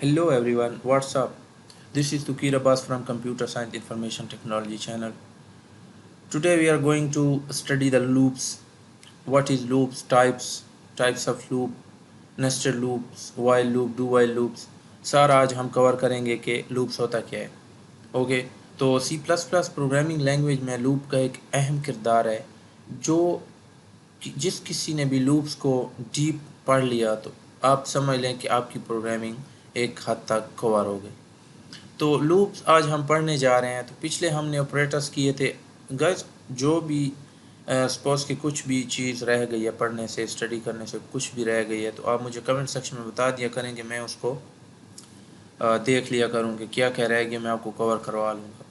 Hello everyone, what's up? This is Tukir Abbas from Computer Science Information Technology channel. Today we are going to study the loops. What is loops, types of loop, nested loops, while loop, do while loops. सारा आज हम cover करेंगे कि loops होता क्या है. Okay, तो C plus plus programming language में लूप का एक अहम किरदार है. जो जिस किसी ने भी लूप्स को डीप पढ़ लिया तो आप समझ लें कि आपकी प्रोग्रामिंग एक हद तक कवर हो गई. तो लूप्स आज हम पढ़ने जा रहे हैं. तो पिछले हमने ऑपरेटर्स किए थे. गज जो भी सपोज कि कुछ भी चीज़ रह गई है पढ़ने से, स्टडी करने से कुछ भी रह गई है, तो आप मुझे कमेंट सेक्शन में बता दिया करें कि मैं उसको देख लिया करूँ कि क्या क्या रह गया, मैं आपको कवर करवा लूँगा.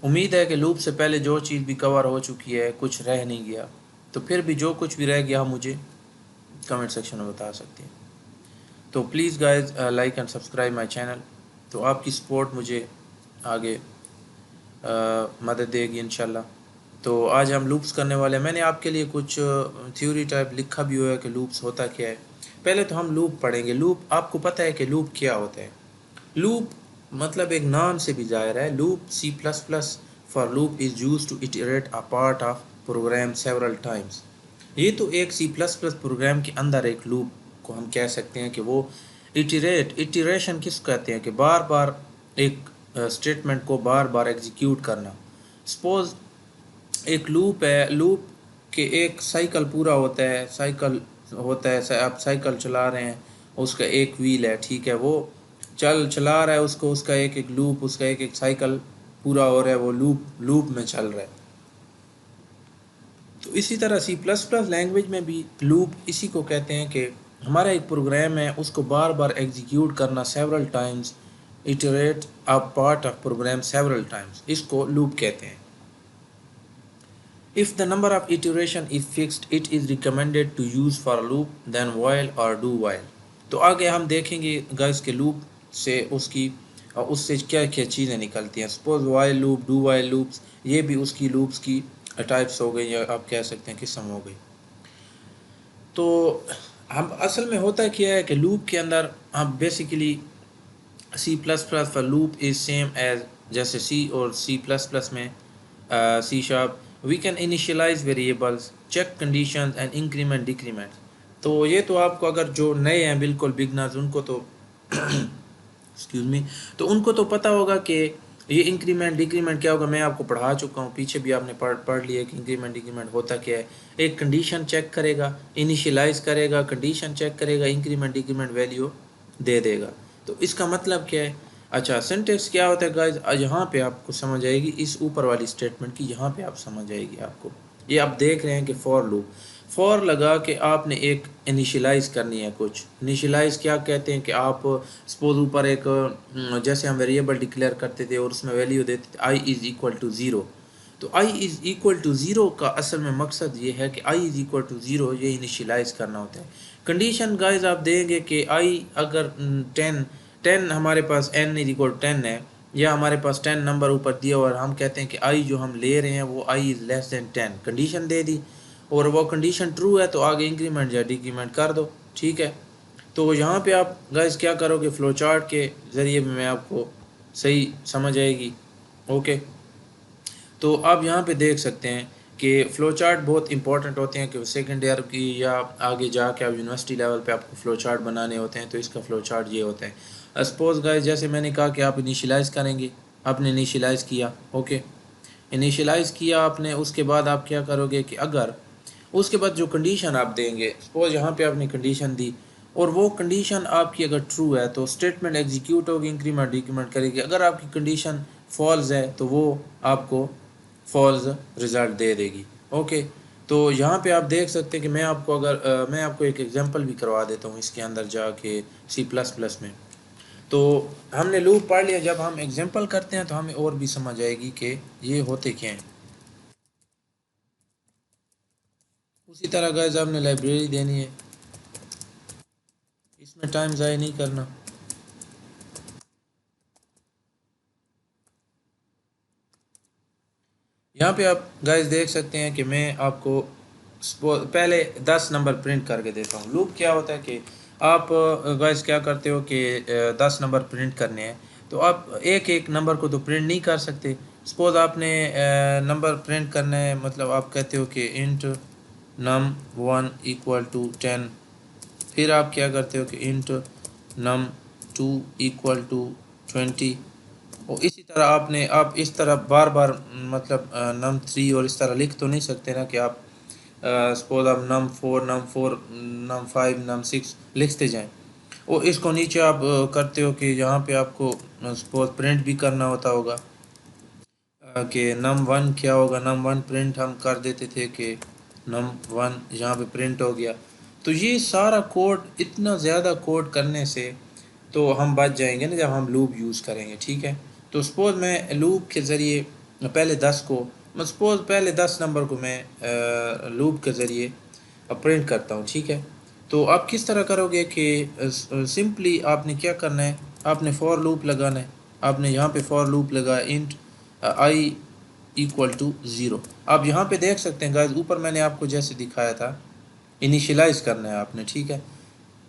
उम्मीद है कि लूप से पहले जो चीज़ भी कवर हो चुकी है, कुछ रह नहीं गया. तो फिर भी जो कुछ भी रह गया आप मुझे कमेंट सेक्शन में बता सकते हैं. तो please guys like and subscribe my channel. तो आपकी सपोर्ट मुझे आगे मदद देगी इंशाल्लाह. तो आज हम लूप्स करने वाले हैं. मैंने आपके लिए कुछ थ्योरी टाइप लिखा भी हुआ है कि लूप्स होता क्या है. पहले तो हम लूप पढ़ेंगे. लूप आपको पता है कि लूप क्या होता है. लूप मतलब एक नाम से भी जाहिर है. Loop C plus plus for loop is use to iterate a part of program several times. ये तो एक सी प्लस प्लस प्रोग्राम के अंदर एक लूप को हम कह सकते हैं कि वो इटरेशन किस कहते हैं कि बार बार एक स्टेटमेंट को बार बार एग्जीक्यूट करना. सपोज एक लूप है. लूप के एक साइकिल पूरा होता है. साइकिल होता है, आप साइकिल चला रहे हैं, उसका एक व्हील है, ठीक है, वो चला रहा है उसको, उसका एक एक लूप, उसका एक एक साइकिल पूरा हो रहा है, वो लूप में चल रहा है. तो इसी तरह सी प्लस प्लस लैंग्वेज में भी लूप इसी को कहते हैं कि हमारा एक प्रोग्राम है, उसको बार बार एग्जीक्यूट करना several times, iterate a part of program several times, इसको लूप कहते हैं. If the number of iteration is fixed, it is recommended to use for loop, then while or do while. तो आगे हम देखेंगे गाइस के loop से उससे क्या क्या चीज़ें निकलती हैं. Suppose while loop, do while loops, ये भी उसकी लूप्स की टाइप्स हो गई, या आप कह सकते हैं किस्म हो गई. तो हम असल में होता क्या है कि लूप के अंदर हम basically C plus plus for loop is same as जैसे सी और सी प्लस प्लस में C sharp we can initialize variables, check conditions and increment decrement. तो ये तो आपको अगर जो नए हैं बिल्कुल बिगनर्स उनको तो एक्सक्यूज़ मी, तो उनको तो पता होगा कि ये इंक्रीमेंट डिक्रीमेंट क्या होगा. मैं आपको पढ़ा चुका हूँ, पीछे भी आपने पढ़ लिया कि इंक्रीमेंट डिक्रीमेंट होता क्या है. एक कंडीशन चेक करेगा, इनिशियलाइज करेगा, कंडीशन चेक करेगा, इंक्रीमेंट डिक्रीमेंट वैल्यू दे देगा. तो इसका मतलब क्या है. अच्छा, सिंटेक्स क्या होता है गाइज, यहाँ पे आपको समझ आएगी. इस ऊपर वाली स्टेटमेंट की यहाँ पे आप समझ आएगी आपको. ये आप देख रहे हैं कि फॉर लूप, फॉर लगा के आपने एक इनिशियलाइज करनी है. कुछ इनिशियलाइज क्या कहते हैं कि आप सपोज ऊपर एक जैसे हम वेरिएबल डिक्लेयर करते थे और उसमें वैल्यू देते थे I is equal to zero. तो i is equal to zero का असल में मकसद ये है कि I is equal to zero ये इनिशियलाइज करना होता है. कंडीशन गाइज आप देंगे कि आई अगर 10 हमारे पास n इज इक्वल 10 है, या हमारे पास 10 नंबर ऊपर दिया और हम कहते हैं कि आई जो हम ले रहे हैं वो आई इज़ लेस देन 10, कंडीशन दे दी और वो कंडीशन ट्रू है तो आगे इंक्रीमेंट या डिक्रीमेंट कर दो. ठीक है. तो यहाँ पे आप गाइस क्या करोगे, फ्लो चार्ट के ज़रिए में आपको सही समझ आएगी. ओके. तो आप यहाँ पे देख सकते हैं कि फ़्लो चार्ट बहुत इंपॉर्टेंट होते हैं कि सेकेंड ईयर की या आगे जाके आप यूनिवर्सिटी लेवल पे आपको फ़्लो चार्ट बनाने होते हैं. तो इसका फ़्लो चार्ट ये होता है. सपोज गाइस जैसे मैंने कहा कि आप इनिशियलाइज़ करेंगे, आपने इनिशियलाइज़ किया. ओके, इनिशियलाइज़ किया आपने, उसके बाद आप क्या करोगे कि अगर उसके बाद जो कंडीशन आप देंगे, सपोज यहाँ पे आपने कंडीशन दी और वो कंडीशन आपकी अगर ट्रू है तो स्टेटमेंट एग्जीक्यूट होगी, इंक्रीमेंट डिक्रीमेंट करेगी. अगर आपकी कंडीशन फॉल्स है तो वो आपको फॉल्स रिज़ल्ट दे देगी. ओके. तो यहाँ पे आप देख सकते हैं कि मैं आपको मैं आपको एक एग्जांपल भी करवा देता हूँ इसके अंदर जाके सी प्लस प्लस में. तो हमने लूप पढ़ लिया, जब हम एग्जांपल करते हैं तो हमें और भी समझ आएगी कि ये होते क्या हैं. उसी तरह गाइस आपने लाइब्रेरी देनी है, इसमें टाइम ज़ाया नहीं करना. यहाँ पे आप गाइस देख सकते हैं कि मैं आपको पहले 10 नंबर प्रिंट करके देता हूँ. लूप क्या होता है कि आप गाइस क्या करते हो कि 10 नंबर प्रिंट करने हैं, तो आप एक एक नंबर को तो प्रिंट नहीं कर सकते। सपोज आपने नंबर प्रिंट करना है, मतलब आप कहते हो कि इंट नम 1 इक्वल टू 10, फिर आप क्या करते हो कि इंट नम 2 इक्वल टू 20, और इसी तरह आप इस तरह बार बार मतलब नम 3 और इस तरह लिख तो नहीं सकते ना कि आप सपोज आप नम 4 नम 5 नम 6 लिखते जाएं। और इसको नीचे आप करते हो कि यहाँ पे आपको सपोज प्रिंट भी करना होता होगा कि num1 क्या होगा, num1 प्रिंट हम कर देते थे कि num1 यहाँ पे प्रिंट हो गया। तो ये सारा कोड, इतना ज़्यादा कोड करने से तो हम बच जाएंगे ना जब हम लूप यूज़ करेंगे, ठीक है। तो सपोज़ मैं लूप के ज़रिए पहले 10 को, मैं सपोज़ पहले 10 नंबर को मैं लूप के ज़रिए प्रिंट करता हूँ, ठीक है। तो आप किस तरह करोगे कि सिंपली आपने क्या करना है, आपने फॉर लूप लगाना है। आपने यहाँ पे फॉर लूप लगाया int i equal to zero. आप यहाँ पे देख सकते हैं गाइस, ऊपर मैंने आपको जैसे दिखाया था इनिशियलाइज करना है आपने, ठीक है।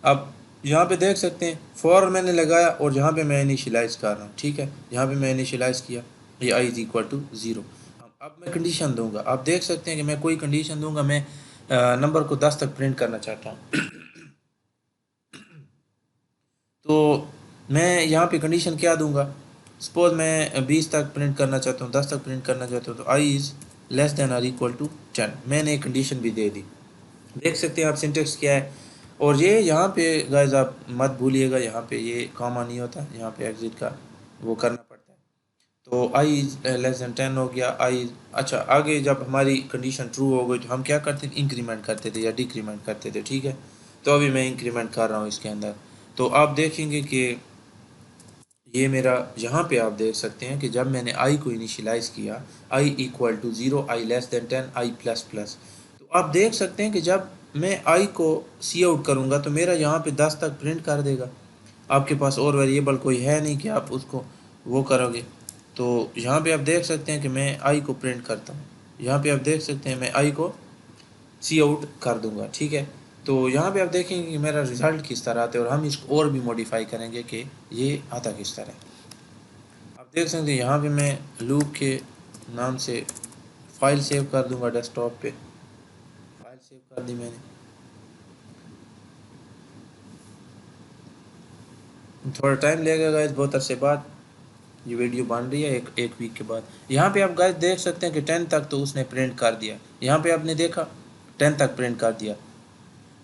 आप यहाँ पे देख सकते हैं फॉर मैंने लगाया और यहाँ पे मैं इनिशियलाइज कर रहा हूँ, ठीक है। यहाँ पे मैं इनिशियलाइज किया, ये आई इज इक्वल टू ज़ीरो। अब मैं कंडीशन दूंगा, आप देख सकते हैं कि मैं कोई कंडीशन दूंगा, मैं नंबर को 10 तक प्रिंट करना चाहता हूँ। तो मैं यहाँ पे कंडीशन क्या दूंगा, सपोज मैं 20 तक प्रिंट करना चाहता हूँ, 10 तक प्रिंट करना चाहता हूँ, तो i is less than or equal to 10, मैंने एक कंडीशन भी दे दी। देख सकते हैं आप सिंटेक्स क्या है। और ये यहाँ पे गाइस आप मत भूलिएगा, यहाँ पे ये कॉमा नहीं होता, यहाँ पे एग्जिट का वो करना पड़ता है। तो आई इज लेस देन 10 हो गया, आई। अच्छा, आगे जब हमारी कंडीशन ट्रू हो गई तो हम क्या करते थे, इंक्रीमेंट करते थे या डिक्रीमेंट करते थे, ठीक है। तो अभी मैं इंक्रीमेंट कर रहा हूँ इसके अंदर। तो आप देखेंगे कि ये मेरा, यहाँ पे आप देख सकते हैं कि जब मैंने आई को इनिशियलाइज़ किया, i equal to zero, i less than 10, i plus plus, तो आप देख सकते हैं कि जब मैं आई को सी आउट करूँगा तो मेरा यहाँ पे 10 तक प्रिंट कर देगा। आपके पास और वेरिएबल कोई है नहीं कि आप उसको वो करोगे। तो यहाँ पे आप देख सकते हैं कि मैं आई को प्रिंट करता हूँ, यहाँ पे आप देख सकते हैं मैं आई को सी आउट कर दूंगा, ठीक है। तो यहाँ पे आप देखेंगे कि मेरा रिज़ल्ट किस तरह आता है, और हम इसको और भी मॉडिफाई करेंगे कि ये आता किस तरह है। आप देख सकते हैं यहाँ पे मैं लूप के नाम से फाइल सेव कर दूंगा, डेस्कटॉप पे फाइल सेव कर दी मैंने। थोड़ा टाइम लगेगा गाइस, बहुत अरसे बाद ये वीडियो बन रही है, एक वीक के बाद। यहाँ पे आप गाइस देख सकते हैं कि 10 तक तो उसने प्रिंट कर दिया, यहाँ पे आपने देखा 10 तक प्रिंट कर दिया।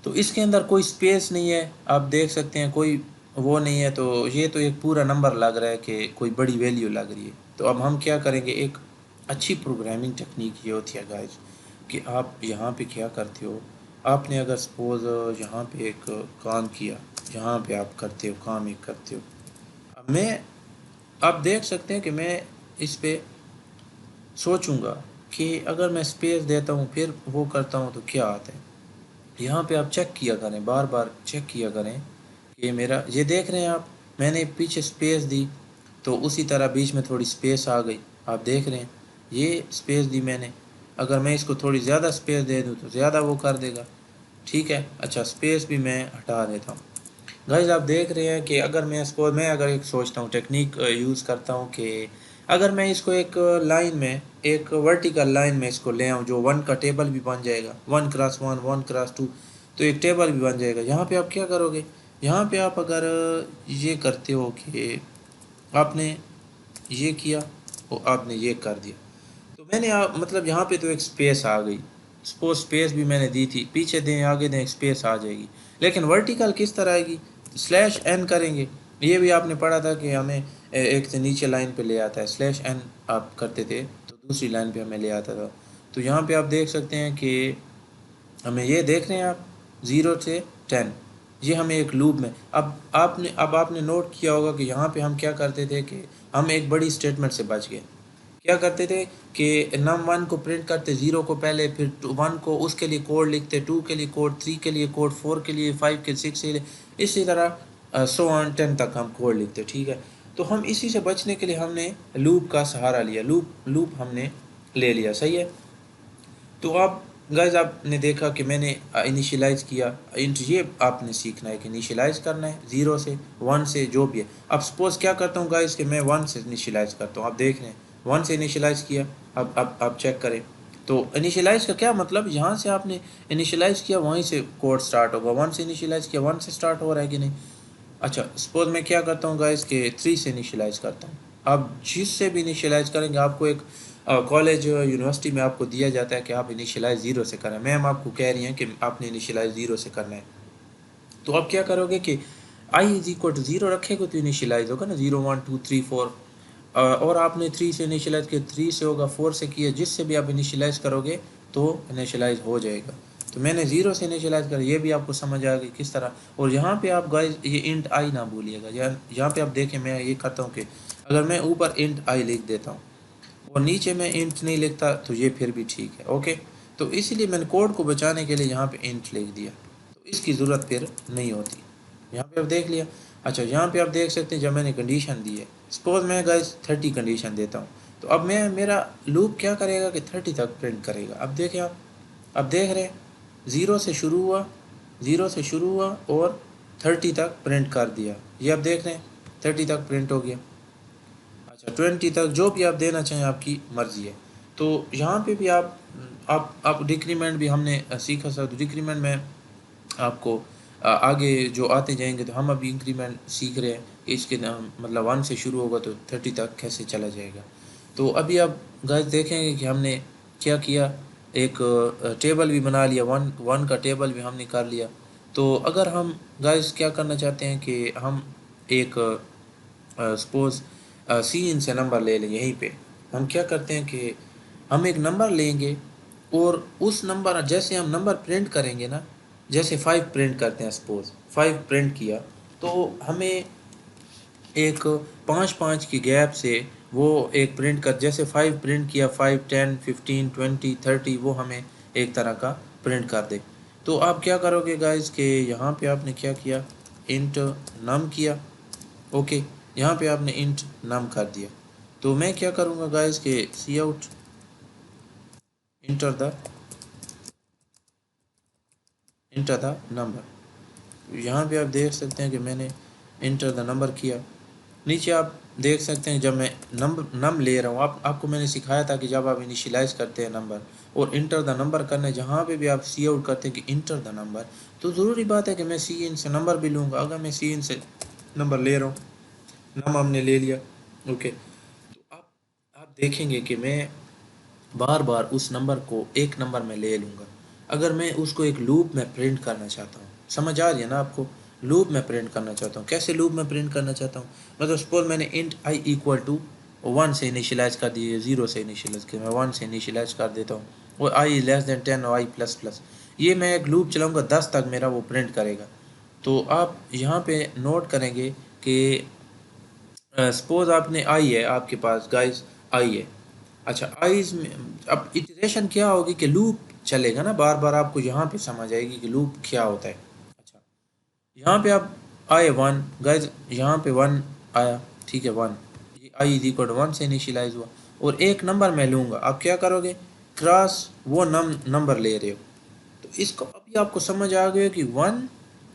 तो इसके अंदर कोई स्पेस नहीं है, आप देख सकते हैं कोई वो नहीं है। तो ये तो एक पूरा नंबर लग रहा है कि कोई बड़ी वैल्यू लग रही है। तो अब हम क्या करेंगे, एक अच्छी प्रोग्रामिंग टेक्निक ये होती है गाइस कि आप यहाँ पे क्या करते हो, आपने अगर सपोज यहाँ पे एक काम किया, यहाँ पे आप करते हो काम एक करते हो। अब मैं, आप देख सकते हैं कि मैं इस पे सोचूंगा कि अगर मैं स्पेस देता हूँ फिर वो करता हूँ तो क्या आता है। यहाँ पे आप चेक किया करें, बार बार चेक किया करें कि मेरा, ये देख रहे हैं आप, मैंने पीछे स्पेस दी तो उसी तरह बीच में थोड़ी स्पेस आ गई। आप देख रहे हैं ये स्पेस दी मैंने, अगर मैं इसको थोड़ी ज़्यादा स्पेस दे दूँ तो ज़्यादा वो कर देगा, ठीक है। अच्छा, स्पेस भी मैं हटा देता हूँ। गाइस आप देख रहे हैं कि अगर मैं इसको, मैं अगर एक सोचता हूँ टेक्निक यूज़ करता हूँ कि अगर मैं इसको एक लाइन में, एक वर्टिकल लाइन में इसको ले आऊँ, जो 1 का टेबल भी बन जाएगा, 1x1 1x2, तो एक टेबल भी बन जाएगा। यहाँ पे आप क्या करोगे, यहाँ पे आप अगर ये करते हो कि आपने ये किया और आपने ये कर दिया, तो मैंने मतलब यहाँ पे तो एक स्पेस आ गई। सपोज स्पेस भी मैंने दी थी, पीछे दें आगे दें स्पेस आ जाएगी। लेकिन वर्टिकल किस तरह आएगी, स्लैश एन करेंगे। ये भी आपने पढ़ा था कि हमें एक से नीचे लाइन पे ले आता है, स्लैश एन आप करते थे तो दूसरी लाइन पे हमें ले आता था। तो यहाँ पे आप देख सकते हैं कि हमें, ये देख रहे हैं आप, 0 से 10, ये हमें एक लूप में, अब आपने नोट किया होगा कि यहाँ पे हम क्या करते थे कि हम एक बड़ी स्टेटमेंट से बच गए। क्या करते थे कि num1 को प्रिंट करते 0 को पहले, फिर 1 को उसके लिए कोड लिखते, 2 के लिए कोड, 3 के लिए कोड, 4 के लिए, 5 के 6 के लिए, इसी तरह सो ऑन 10 तक हम कोड लिखते, ठीक है। तो हम इसी से बचने के लिए हमने लूप का सहारा लिया, लूप लूप हमने ले लिया, सही है। तो अब गाइज आपने देखा कि मैंने इनिशियलाइज़ किया। इंट ये आपने सीखना है कि इनिशियलाइज़ करना है ज़ीरो से, वन से, जो भी है। अब सपोज़ क्या करता हूँ गाइज कि मैं वन से इनिशियलाइज़ करता हूँ। आप देख रहे हैं वन से इनिशियलाइज़ किया। अब आप चेक करें तो इनिशियलाइज़ का क्या मतलब, यहाँ से आपने इनिशियलाइज़ किया वहीं से कोड स्टार्ट होगा। वन से इनिशियलाइज़ किया, वन से स्टार्ट हो रहा है कि नहीं। अच्छा सपोज मैं क्या करता हूँ गाइस कि थ्री से इनिशियलाइज़ करता हूँ। अब जिससे भी इनिशियलाइज़ करेंगे आपको एक कॉलेज यूनिवर्सिटी में आपको दिया जाता है कि आप इनिशियलाइज़ ज़ीरो से करें। मैम आपको कह रही हैं कि आपने इनिशियलाइज़ ज़ीरो से करना है। तो आप क्या करोगे कि आई इज इक्वल टू ज़ीरो रखेगा तो इनिशियलाइज़ होगा ना, 0 1 2 3 4। और आपने थ्री से इनिशियलाइज़ किया, थ्री से होगा, फोर से किया, जिससे भी आप इनिशियलाइज़ करोगे तो इनिशियलाइज़ हो जाएगा। तो मैंने ज़ीरो से इनिशियलाइज़ करा, ये भी आपको समझ आ गई किस तरह। और यहाँ पे आप गाइस ये इंट आई ना भूलिएगा। यहाँ पे आप देखें मैं ये करता हूँ कि अगर मैं ऊपर इंट आई लिख देता हूँ और नीचे में इंट नहीं लिखता तो ये फिर भी ठीक है। ओके, तो इसीलिए मैंने कोड को बचाने के लिए यहाँ पे इंट लिख दिया, तो इसकी ज़रूरत फिर नहीं होती। यहाँ पे आप देख लिया। अच्छा यहाँ पे आप देख सकते हैं जब मैंने कंडीशन दी है, सपोज मैं गाइस 30 कंडीशन देता हूँ, तो अब मैं मेरा लूप क्या करेगा कि 30 तक प्रिंट करेगा। अब देखें आप, अब देख रहे हैं ज़ीरो से शुरू हुआ, ज़ीरो से शुरू हुआ और 30 तक प्रिंट कर दिया। ये आप देख रहे हैं 30 तक प्रिंट हो गया। अच्छा 20 तक जो भी आप देना चाहें आपकी मर्ज़ी है। तो यहाँ पे भी आप डिक्रीमेंट भी हमने सीखा सर। डिक्रीमेंट में आपको आगे जो आते जाएंगे, तो हम अभी इंक्रीमेंट सीख रहे हैं कि इसके मतलब वन से शुरू होगा तो 30 तक कैसे चला जाएगा। तो अभी आप गाइस देखेंगे कि हमने क्या किया, एक टेबल भी बना लिया, वन वन का टेबल भी हमने कर लिया। तो अगर हम गाइस क्या करना चाहते हैं कि हम एक सपोज़ सी से नंबर ले लें। यहीं पे हम क्या करते हैं कि हम एक नंबर लेंगे और उस नंबर जैसे हम नंबर प्रिंट करेंगे ना, जैसे 5 प्रिंट करते हैं, सपोज़ 5 प्रिंट किया, तो हमें एक 5 5 की गैप से वो एक प्रिंट कर, जैसे 5 प्रिंट किया, 5 10 15 20 30 वो हमें एक तरह का प्रिंट कर दे। तो आप क्या करोगे गाइस कि यहाँ पे आपने क्या किया, इंट नम किया। ओके, यहाँ पे आपने इंट नम कर दिया। तो मैं क्या करूँगा गाइस कि सी आउट इंटर द नंबर। यहाँ पे आप देख सकते हैं कि मैंने इंटर द नंबर किया। नीचे आप देख सकते हैं जब मैं नम ले रहा हूँ, आपको मैंने सिखाया था कि जब आप इनिशियलाइज़ करते हैं नंबर और इंटर द नंबर करना है, जहाँ पे भी आप सी आउट करते हैं कि इंटर द नंबर, तो ज़रूरी बात है कि मैं सी इन से नंबर भी लूँगा। अगर मैं सी इन से नंबर ले रहा हूँ, नम हमने ले लिया। ओके, तो आप देखेंगे कि मैं बार बार उस नंबर को एक नंबर में ले लूँगा। अगर मैं उसको एक लूप में प्रिंट करना चाहता हूँ, समझ आ रही है ना आपको, लूप में प्रिंट करना चाहता हूँ। कैसे लूप में प्रिंट करना चाहता हूँ, मतलब सपोज मैंने int i equal to one से इनिशियलाइज़ कर दिए, ज़ीरो से इनिशियलाइज़ किया, मैं वन से इनिशियलाइज़ कर देता हूँ, और आई लेस दैन 10 और आई प्लस प्लस, ये मैं एक लूप चलाऊँगा 10 तक मेरा वो प्रिंट करेगा। तो आप यहाँ पे नोट करेंगे कि सपोज आपने आई है आपके पास गाइस, आई है। अच्छा आईज में अब इटरेशन क्या होगी कि लूप चलेगा ना बार बार, आपको यहाँ पे समझ आएगी कि लूप क्या होता है। अच्छा यहाँ पे आप आए वन गाइज, यहाँ पे वन आया, ठीक है वन, ये आई इज इक्वल वन से इनिशियलाइज हुआ, और एक नंबर मैं लूँगा। आप क्या करोगे, क्रॉस वो नंबर ले रहे हो, तो इसको अभी आपको समझ आ गया कि वन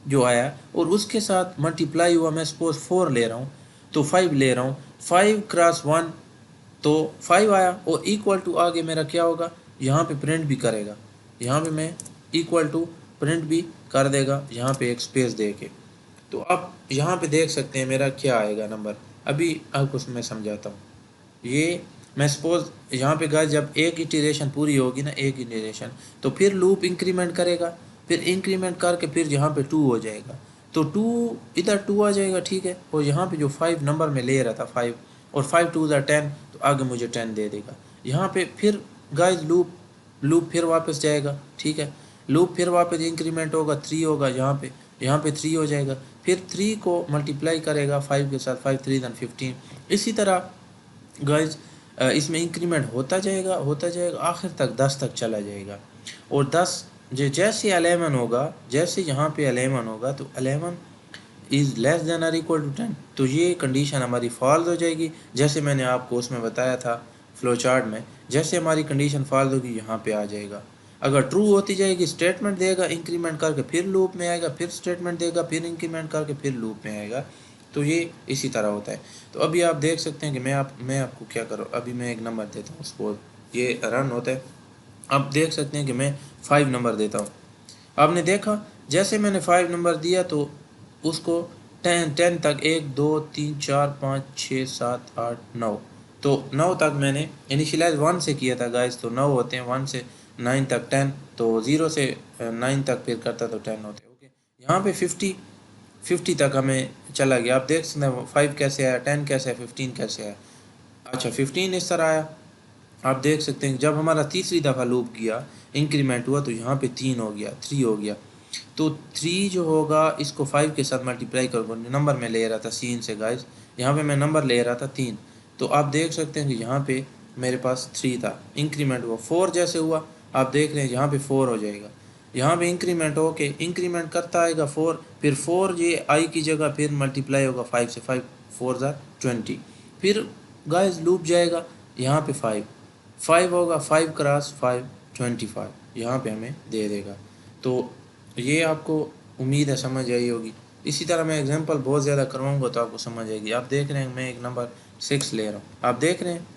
जो आया और उसके साथ मल्टीप्लाई हुआ, मैं सपोज 4 ले रहा हूँ तो 5 ले रहा हूँ, 5 क्रॉस 1 तो 5 आया, और इक्वल टू आगे मेरा क्या होगा, यहाँ पे प्रिंट भी करेगा, यहाँ पे मैं इक्वल टू प्रिंट भी कर देगा, यहाँ पे एक स्पेस दे के। तो आप यहाँ पे देख सकते हैं मेरा क्या आएगा नंबर। अभी आपको मैं समझाता हूँ। ये मैं सपोज यहाँ पे गाइस जब एक इटरेशन पूरी होगी ना, एक इटरेशन, तो फिर लूप इंक्रीमेंट करेगा, फिर इंक्रीमेंट करके फिर यहाँ पे 2 हो जाएगा, तो 2 इधर 2 आ जाएगा, ठीक है। और यहाँ पे जो 5 नंबर में ले रहा था 5, और 5 2 10, तो आगे मुझे 10 दे देगा। यहाँ पे फिर गाइस लूप फिर वापस जाएगा, ठीक है। लूप फिर वापस इंक्रीमेंट होगा, 3 होगा यहाँ पे 3 हो जाएगा, फिर 3 को मल्टीप्लाई करेगा 5 के साथ, 5 3 15। इसी तरह गाइज इसमें इंक्रीमेंट होता जाएगा आखिर तक 10 तक चला जाएगा। और 10 जैसे 11 होगा, जैसे यहाँ पे 11 होगा, तो 11 इज़ लेस देन और इक्वल टू 10, तो ये कंडीशन हमारी फॉल्स हो जाएगी। जैसे मैंने आपको उसमें बताया था फ्लो चार्ट में, जैसे हमारी कंडीशन फॉल्स होगी यहाँ पे आ जाएगा। अगर ट्रू होती जाएगी स्टेटमेंट देगा, इंक्रीमेंट करके फिर लूप में आएगा, फिर स्टेटमेंट देगा, फिर इंक्रीमेंट करके फिर लूप में आएगा। तो ये इसी तरह होता है। तो अभी आप देख सकते हैं कि मैं आपको क्या करूँ, अभी मैं एक नंबर देता हूँ, सपोज ये रन होता है। आप देख सकते हैं कि मैं 5 नंबर देता हूँ। आपने देखा जैसे मैंने 5 नंबर दिया तो उसको 10 तक 1 2 3 4 5 6 7 8 9, तो 9 तक मैंने इनिशियलाइज 1 से किया था गाइस, तो 9 होते हैं, 1 से 9 तक 10, तो 0 से 9 तक फिर करता तो 10 होते। ओके, यहाँ पे 50 तक हमें चला गया। आप देख सकते हैं 5 कैसे आया, 10 कैसे आया, 15 कैसे आया। अच्छा 15 इस तरह आया। आप देख सकते हैं जब हमारा तीसरी दफ़ा लूप किया, इंक्रीमेंट हुआ, तो यहाँ पे 3 हो गया, 3 हो गया। तो 3 जो होगा इसको 5 के साथ मल्टीप्लाई करूँगा, नंबर में ले रहा था सीन से गाइस, यहाँ पे मैं नंबर ले रहा था 3। तो आप देख सकते हैं कि यहाँ पे मेरे पास 3 था, इंक्रीमेंट हुआ 4 जैसे हुआ, आप देख रहे हैं यहाँ पे 4 हो जाएगा। यहाँ पे इंक्रीमेंट होके इंक्रीमेंट करता आएगा 4, फिर 4 ये आई की जगह फिर मल्टीप्लाई होगा 5 से, 5 4 ज़ा 20, फिर गाइस लूप जाएगा यहाँ पे 5 होगा, 5 क्रॉस 5 25 यहाँ पे हमें दे देगा। तो ये आपको उम्मीद है समझ आई होगी। इसी तरह मैं एग्जांपल बहुत ज़्यादा करवाऊंगा तो आपको समझ आएगी। आप देख रहे हैं मैं एक नंबर 6 ले रहा हूँ, आप देख रहे हैं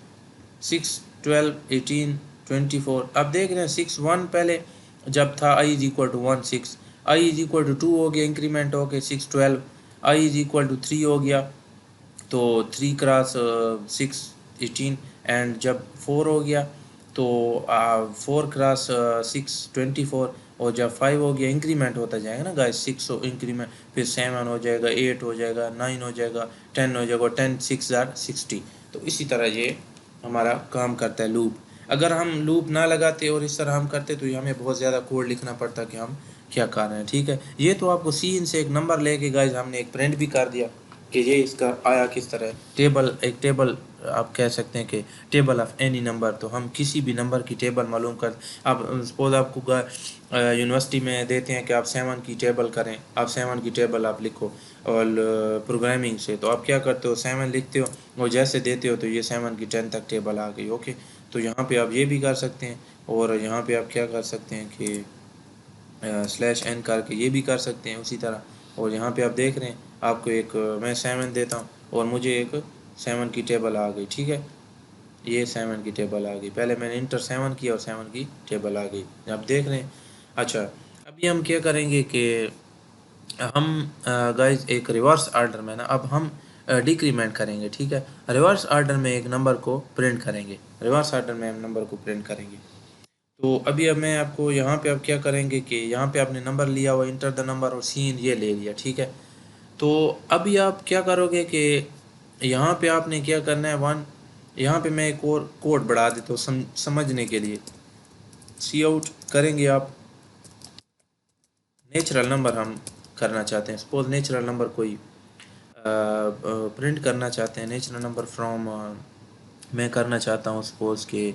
6 12 18 24। आप देख रहे हैं 6 1 पहले जब था i is equal to 1 6, i is equal to 2 हो गया, इंक्रीमेंट हो गया 6 12, आई इज इक्वल टू 3 हो गया, तो 3 क्रॉस 6 18, एंड जब 4 हो गया तो 4 क्रॉस 6 24, और जब 5 हो गया इंक्रीमेंट होता जाएगा ना गाइस, 6 हो इंक्रीमेंट, फिर 7 हो जाएगा, 8 हो जाएगा, 9 हो जाएगा, 10 हो जाएगा, 10 6 ज़ार 60। तो इसी तरह ये हमारा काम करता है लूप। अगर हम लूप ना लगाते और इस तरह हम करते तो ये हमें बहुत ज़्यादा कोड लिखना पड़ता कि हम क्या कर रहे हैं। ठीक है, ये तो आपको सीन से एक नंबर लेके गाइस हमने एक प्रिंट भी कर दिया कि ये इसका आया किस तरह। टेबल, एक टेबल आप कह सकते हैं कि टेबल ऑफ एनी नंबर, तो हम किसी भी नंबर की टेबल मालूम कर। आप सपोज आपको यूनिवर्सिटी में देते हैं कि आप 7 की टेबल करें, आप 7 की टेबल आप लिखो, और प्रोग्रामिंग से तो आप क्या करते हो 7 लिखते हो और जैसे देते हो तो ये 7 की 10 तक टेबल आ गई। ओके, तो यहाँ पे आप ये भी कर सकते हैं, और यहाँ पे आप क्या कर सकते हैं कि स्लैश एन करके ये भी कर सकते हैं उसी तरह। और यहाँ पे आप देख रहे हैं आपको एक मैं 7 देता हूँ और मुझे एक 7 की टेबल आ गई। ठीक है, ये 7 की टेबल आ गई, पहले मैंने इंटर 7 किया और 7 की टेबल आ गई, आप देख रहे हैं। अच्छा, अभी हम क्या करेंगे कि हम गाइस एक रिवर्स ऑर्डर में ना अब हम डिक्रीमेंट करेंगे। ठीक है, रिवर्स ऑर्डर में एक नंबर को प्रिंट करेंगे, रिवर्स ऑर्डर में हम नंबर को प्रिंट करेंगे। तो अभी अब मैं आपको यहाँ पे अब क्या करेंगे कि यहाँ पे आपने नंबर लिया हुआ, इंटर द नंबर, और सीन ये ले लिया। ठीक है, तो अभी आप क्या करोगे कि यहाँ पे आपने क्या करना है 1, यहाँ पे मैं एक और कोड बढ़ा देता हूँ समझने के लिए। सी आउट करेंगे आप, नेचुरल नंबर हम करना चाहते हैं, सपोज नेचुरल नंबर कोई प्रिंट करना चाहते हैं, नेचुरल नंबर फ्रॉम मैं करना चाहता हूँ सपोज के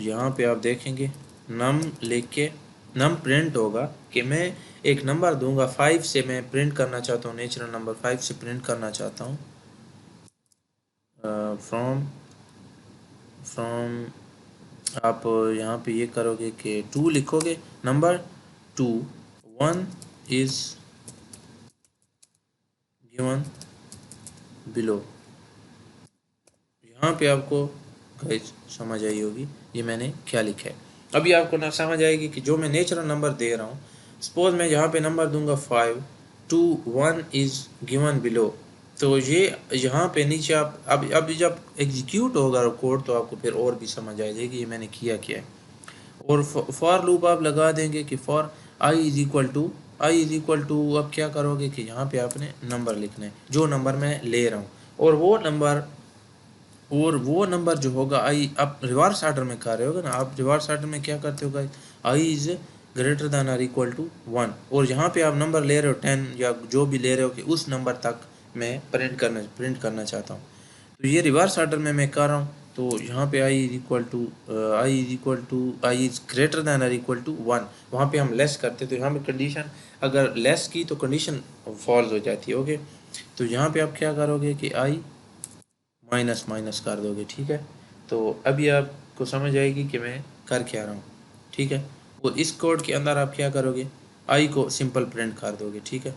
यहाँ पे आप देखेंगे नम लिख के नम प्रिंट होगा कि मैं एक नंबर दूंगा 5 से, मैं प्रिंट करना चाहता हूँ, नेचुरल नंबर 5 से प्रिंट करना चाहता हूँ। फ्रॉम फ्रॉम आप यहाँ पे ये करोगे कि 2 लिखोगे, नंबर 2, 1 इज गिवन बिलो। यहाँ पे आपको गाइस समझ आई होगी ये मैंने क्या लिखा है। अभी आपको ना समझ आएगी कि जो मैं नेचुरल नंबर दे रहा हूँ, सपोज मैं यहाँ पे नंबर दूंगा 5, 2 1 इज गिवन बिलो, तो ये यहाँ पे नीचे आप अब जब एग्जीक्यूट होगा कोड तो आपको फिर और भी समझ आ जाएगी ये मैंने किया क्या है। और फॉर लूप आप लगा देंगे कि for i is equal to अब क्या करोगे कि यहाँ पे आपने नंबर लिखना है जो नंबर मैं ले रहा हूँ, और वो नंबर जो होगा आई, आप रिवर्स ऑर्डर में कर रहे होगे ना, आप रिवर्स ऑर्डर में क्या करते हो guys, I is greater than और इक्वल टू 1, और यहाँ पे आप नंबर ले रहे हो 10 या जो भी ले रहे हो कि उस नंबर तक मैं प्रिंट करना चाहता हूँ। तो ये रिवर्स ऑर्डर में मैं कर रहा हूँ, तो यहाँ पे आई इज ग्रेटर दैन और इक्वल टू 1, वहाँ पे हम लेस करते तो यहाँ पे कंडीशन अगर लेस की तो कंडीशन फॉल्स हो जाती है। ओके, तो यहाँ पे आप क्या करोगे कि आई माइनस माइनस कर दोगे। ठीक है, तो अभी आपको समझ आएगी कि मैं कर क्या रहा हूँ। ठीक है। और इस कोड के अंदर आप क्या करोगे, आई को सिंपल प्रिंट कर दोगे, ठीक है।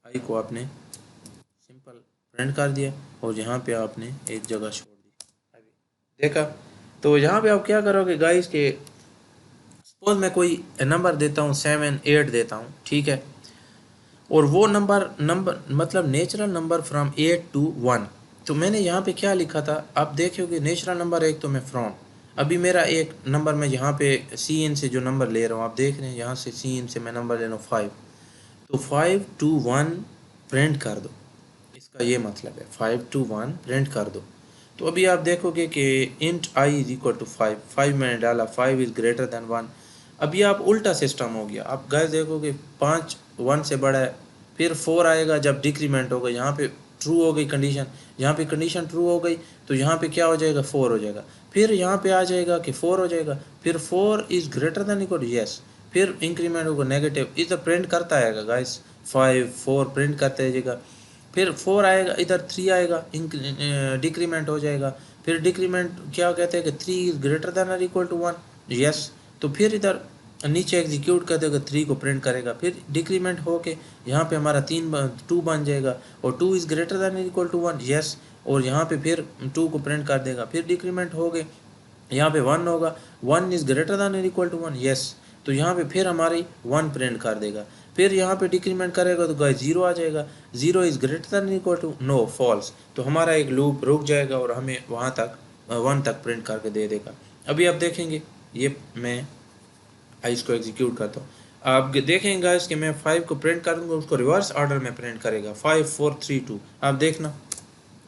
आई को आपने सिंपल प्रिंट कर दिया और यहाँ पे आपने एक जगह छोड़ दी, अभी देखा। तो यहाँ पे आप क्या करोगे गाइस के, सपोज मैं कोई नंबर देता हूँ 7 8 देता हूँ, ठीक है। और वो नंबर नंबर मतलब नेचुरल नंबर फ्रॉम 8 to 1। तो मैंने यहाँ पे क्या लिखा था, आप देखोगे नेचुरल नंबर एक तो मैं फ्रॉम, अभी मेरा एक नंबर मैं यहाँ पे सी इन से जो नंबर ले रहा हूँ, आप देख रहे हैं यहाँ से सी इन से मैं नंबर ले रहा हूँ 5। तो 5 to 1 प्रिंट कर दो, इसका ये मतलब है 5 to 1 प्रिंट कर दो। तो अभी आप देखोगे कि int i is equal to 5 मैंने डाला, 5 इज़ ग्रेटर देन 1। अभी आप उल्टा सिस्टम हो गया, आप गैस देखोगे 5 1 से बड़ा है, फिर 4 आएगा जब डिक्रीमेंट होगा, यहाँ पे ट्रू हो गई कंडीशन, यहाँ पे कंडीशन ट्रू हो गई तो यहाँ पे क्या हो जाएगा 4 हो जाएगा, फिर यहाँ पे आ जाएगा कि 4 हो जाएगा, फिर 4 is greater than equal to yes, फिर इंक्रीमेंट होगा नेगेटिव, इधर प्रिंट करता आएगा गाइस 5 4 प्रिंट करते जाएगा, फिर 4 आएगा, इधर 3 आएगा, डिक्रीमेंट हो जाएगा, फिर डिक्रीमेंट क्या कहते हैं कि 3 इज ग्रेटर देन और इक्वल टू 1, यस। तो फिर इधर नीचे एग्जीक्यूट कर देगा, 3 को प्रिंट करेगा, फिर डिक्रीमेंट होके यहाँ पे हमारा 2 बन जाएगा और 2 is greater than equal to 1, yes. और यहाँ पे फिर 2 को प्रिंट कर देगा, फिर डिक्रीमेंट हो गए, यहाँ पे 1 होगा, 1 is greater than equal to 1, yes. तो यहाँ पे फिर हमारी 1 प्रिंट कर देगा, फिर यहाँ पे डिक्रीमेंट करेगा तो गाइस 0 आ जाएगा, 0 is greater than equal to no false. तो हमारा एक लूप रुक जाएगा और हमें वहाँ तक 1 तक प्रिंट करके दे देगा। अभी आप देखेंगे, ये मैं इसको एग्जीक्यूट करता हूँ, आप देखेंगे गाइस कि मैं 5 को प्रिंट करूँगा, उसको रिवर्स ऑर्डर में प्रिंट करेगा 5 4 3 2। आप देखना,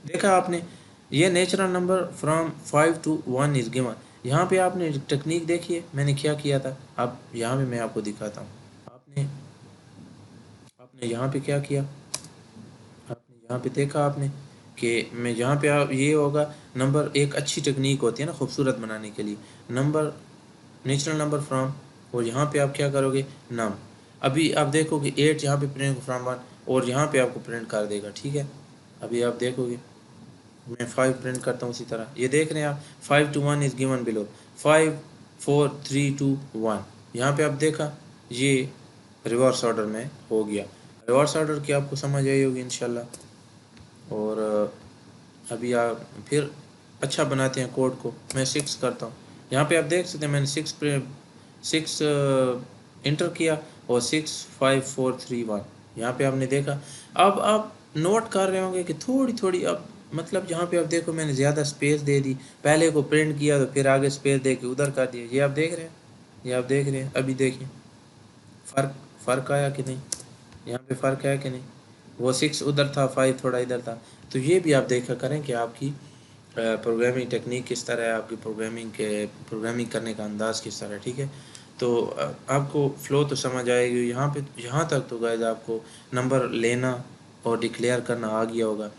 देखा आपने, ये natural number from 5 to 1 is given. यहाँ पे आपने टेक्निक देखी है मैंने क्या किया था, अब यहाँ पे मैं आपको दिखाता हूँ। आपने आपने यहाँ पे क्या किया, आपने यहाँ पे देखा आपने कि मैं यहाँ पे आप ये होगा नंबर, एक अच्छी टेक्निक होती है ना खूबसूरत बनाने के लिए, नंबर नेचुरल नंबर फ्रॉम, और यहाँ पे आप क्या करोगे नम। अभी आप देखोगे 8 यहाँ पे प्रिंट फ्रॉम 1 और यहाँ पे आपको प्रिंट कर देगा, ठीक है। अभी आप देखोगे मैं 5 प्रिंट करता हूँ, उसी तरह ये देख रहे हैं आप 5 to 1 इज़ गिवन बिलो, 5 4 3 2 1। यहाँ पे आप देखा ये रिवर्स ऑर्डर में हो गया। रिवर्स ऑर्डर की आपको समझ आई होगी इंशाल्लाह। और अभी आप फिर अच्छा बनाते हैं कोड को, मैं 6 करता हूँ, यहाँ पे आप देख सकते हैं मैंने 6 इंटर किया और 6 5 4 3 1, यहाँ पे आपने देखा। अब आप नोट कर रहे होंगे कि थोड़ी थोड़ी अब मतलब यहाँ पे आप देखो मैंने ज़्यादा स्पेस दे दी, पहले को प्रिंट किया तो फिर आगे स्पेस दे के उधर कर दिया, ये आप देख रहे हैं, ये आप देख रहे हैं। अभी देखिए फ़र्क फ़र्क आया कि नहीं, यहाँ पे फ़र्क है कि नहीं, वो 6 उधर था 5 थोड़ा इधर था। तो ये भी आप देखा करें कि आपकी प्रोग्रामिंग टेक्निक किस तरह है, आपकी प्रोग्रामिंग करने का अंदाज़ किस तरह है, ठीक है। तो आपको फ़्लो तो समझ आएगी यहाँ पे, यहाँ तक तो गाइस आपको नंबर लेना और डिक्लेयर करना आ गया होगा।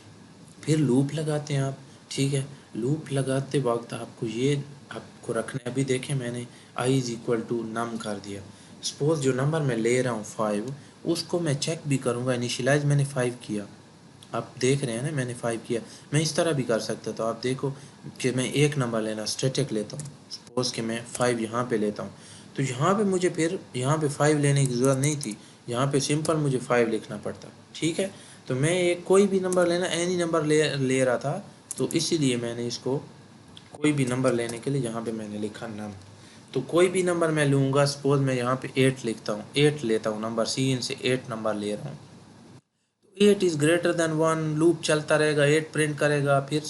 फिर लूप लगाते हैं आप, ठीक है। लूप लगाते वक्त आपको ये आपको रखना है, अभी देखें मैंने आई इज़ इक्वल टू नम कर दिया, सपोज़ जो नंबर मैं ले रहा हूँ 5 उसको मैं चेक भी करूँगा, इनिशियलाइज मैंने 5 किया, आप देख रहे हैं ना मैंने 5 किया, मैं इस तरह भी कर सकता था। आप देखो कि मैं एक नंबर लेना स्टैटिक लेता हूँ, सपोज़ कि मैं 5 यहाँ पे लेता हूँ, तो यहाँ पे मुझे फिर यहाँ पे 5 लेने की ज़रूरत नहीं थी, यहाँ पे सिंपल मुझे 5 लिखना पड़ता, ठीक है। तो मैं एक कोई भी नंबर लेना एनी नंबर ले रहा था, तो इसीलिए मैंने इसको कोई भी नंबर लेने के लिए यहाँ पे मैंने लिखा नम। तो कोई भी नंबर मैं लूँगा, सपोज़ मैं यहाँ पे 8 लिखता हूँ, 8 लेता हूँ नंबर, सी इन से 8 नंबर ले रहा हूँ, 8 इज़ ग्रेटर देन 1, लूप चलता रहेगा, 8 प्रिंट करेगा, फिर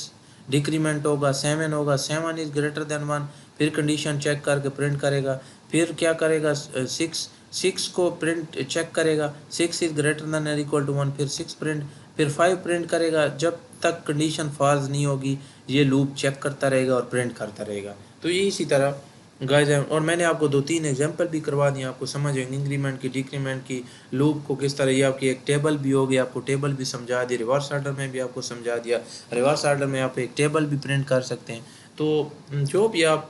डिक्रीमेंट होगा 7 होगा, 7 इज़ ग्रेटर देन 1, फिर कंडीशन चेक करके प्रिंट करेगा, फिर क्या करेगा 6 को प्रिंट चेक करेगा, 6 इज़ ग्रेटर देन और इक्वल टू 1, फिर 6 प्रिंट, फिर 5 प्रिंट करेगा, जब तक कंडीशन फॉल्स नहीं होगी ये लूप चेक करता रहेगा और प्रिंट करता रहेगा। तो ये इसी तरह गाइस, और मैंने आपको 2 3 एग्जांपल भी करवा दिए, आपको समझ है इंक्रीमेंट की डिक्रीमेंट की लूप को किस तरह, ये आपकी एक टेबल भी होगी, आपको टेबल भी समझा दी, रिवर्स ऑर्डर में भी आपको समझा दिया, रिवर्स ऑर्डर में आप एक टेबल भी प्रिंट कर सकते हैं। तो जो भी आप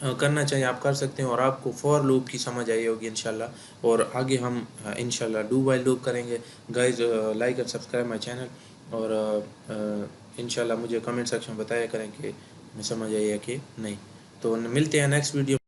करना चाहिए आप कर सकते हैं, और आपको फॉर लूप की समझ आई होगी इंशाल्लाह। और आगे हम इंशाल्लाह डू वाइल लूप करेंगे। Guys like and subscribe my channel, और इंशाल्लाह मुझे कमेंट सेक्शन में बताया करें कि मैं समझ आई है कि नहीं। तो मिलते हैं नेक्स्ट वीडियो।